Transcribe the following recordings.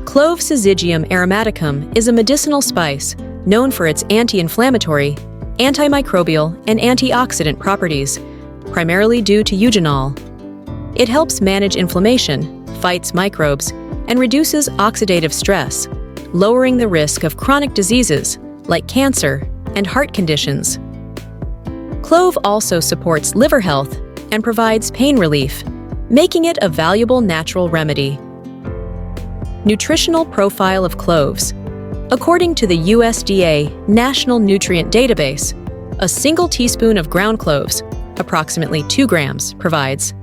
Clove Syzygium aromaticum is a medicinal spice known for its anti-inflammatory, antimicrobial, and antioxidant properties, primarily due to eugenol. It helps manage inflammation, fights microbes, and reduces oxidative stress, lowering the risk of chronic diseases like cancer and heart conditions. Clove also supports liver health and provides pain relief, making it a valuable natural remedy. Nutritional profile of cloves. According to the USDA National Nutrient Database, a single teaspoon of ground cloves, approximately 2 grams, provides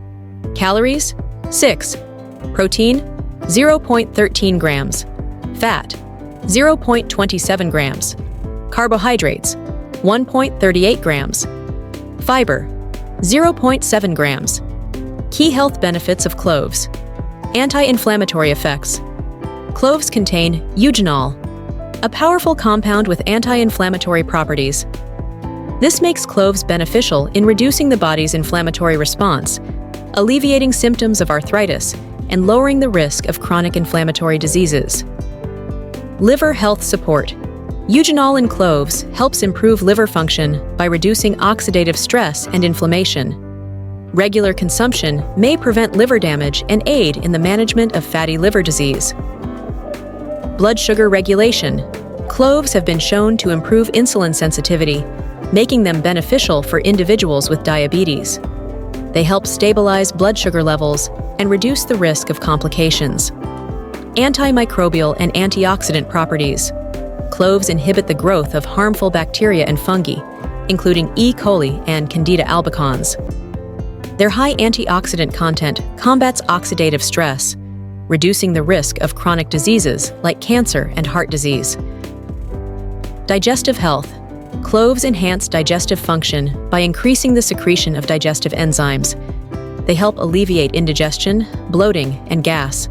calories, 6, protein, 0.13 grams, fat, 0.27 grams, carbohydrates, 1.38 grams, fiber, 0.7 grams. Key health benefits of cloves. Anti-inflammatory effects. Cloves contain eugenol, a powerful compound with anti-inflammatory properties. This makes cloves beneficial in reducing the body's inflammatory response, alleviating symptoms of arthritis, and lowering the risk of chronic inflammatory diseases. Liver health support. Eugenol in cloves helps improve liver function by reducing oxidative stress and inflammation. Regular consumption may prevent liver damage and aid in the management of fatty liver disease. Blood sugar regulation. Cloves have been shown to improve insulin sensitivity, making them beneficial for individuals with diabetes. They help stabilize blood sugar levels and reduce the risk of complications. Antimicrobial and antioxidant properties. Cloves inhibit the growth of harmful bacteria and fungi, including E. coli and Candida albicans. Their high antioxidant content combats oxidative stress, reducing the risk of chronic diseases like cancer and heart disease. Digestive health. Cloves enhance digestive function by increasing the secretion of digestive enzymes. They help alleviate indigestion, bloating, and gas.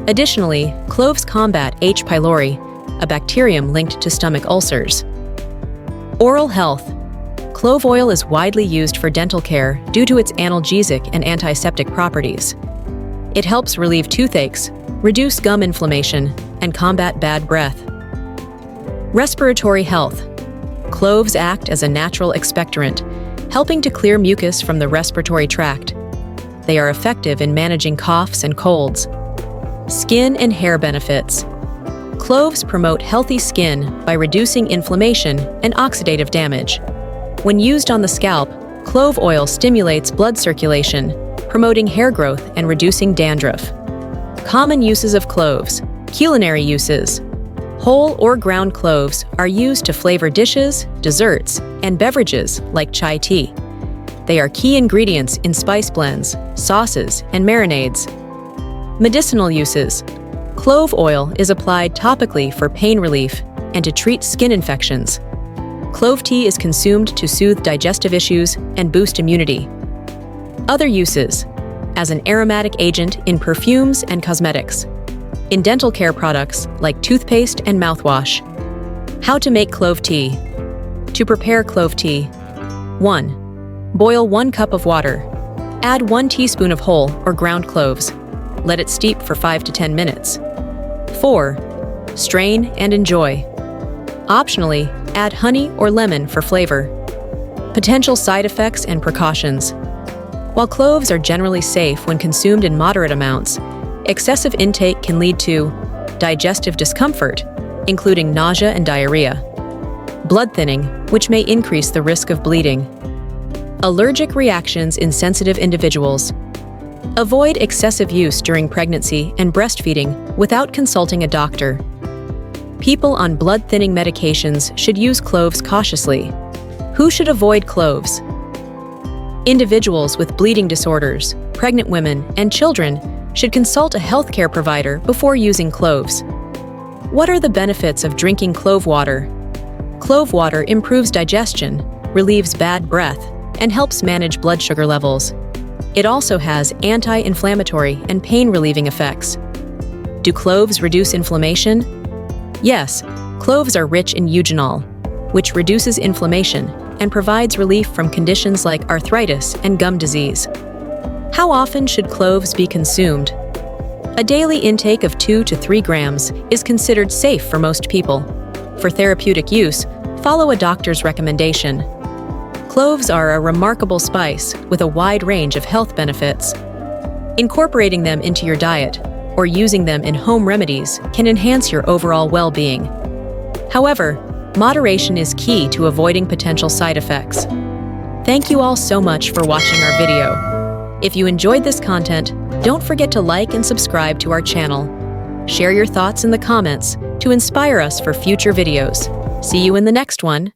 Additionally, cloves combat H. pylori, a bacterium linked to stomach ulcers. Oral health. Clove oil is widely used for dental care due to its analgesic and antiseptic properties. It helps relieve toothaches, reduce gum inflammation, and combat bad breath. Respiratory health. Cloves act as a natural expectorant, helping to clear mucus from the respiratory tract. They are effective in managing coughs and colds. Skin and hair benefits. Cloves promote healthy skin by reducing inflammation and oxidative damage. When used on the scalp, clove oil stimulates blood circulation, promoting hair growth and reducing dandruff. Common uses of cloves. Culinary uses. Whole or ground cloves are used to flavor dishes, desserts, and beverages like chai tea. They are key ingredients in spice blends, sauces, and marinades. Medicinal uses. Clove oil is applied topically for pain relief and to treat skin infections. Clove tea is consumed to soothe digestive issues and boost immunity. Other uses. As an aromatic agent in perfumes and cosmetics. In dental care products like toothpaste and mouthwash. How to make clove tea. To prepare clove tea. 1. Boil 1 cup of water. Add 1 teaspoon of whole or ground cloves. Let it steep for 5 to 10 minutes. 4. Strain and enjoy. Optionally, add honey or lemon for flavor. Potential side effects and precautions. While cloves are generally safe when consumed in moderate amounts, excessive intake can lead to digestive discomfort, including nausea and diarrhea, blood thinning, which may increase the risk of bleeding, allergic reactions in sensitive individuals. Avoid excessive use during pregnancy and breastfeeding without consulting a doctor. People on blood-thinning medications should use cloves cautiously. Who should avoid cloves? Individuals with bleeding disorders, pregnant women, and children should consult a healthcare provider before using cloves. What are the benefits of drinking clove water? Clove water improves digestion, relieves bad breath, and helps manage blood sugar levels. It also has anti-inflammatory and pain-relieving effects. Do cloves reduce inflammation? Yes, cloves are rich in eugenol, which reduces inflammation and provides relief from conditions like arthritis and gum disease. How often should cloves be consumed? A daily intake of 2 to 3 grams is considered safe for most people. For therapeutic use, follow a doctor's recommendation. Cloves are a remarkable spice with a wide range of health benefits. Incorporating them into your diet or using them in home remedies can enhance your overall well-being. However, moderation is key to avoiding potential side effects. Thank you all so much for watching our video. If you enjoyed this content, don't forget to like and subscribe to our channel. Share your thoughts in the comments to inspire us for future videos. See you in the next one.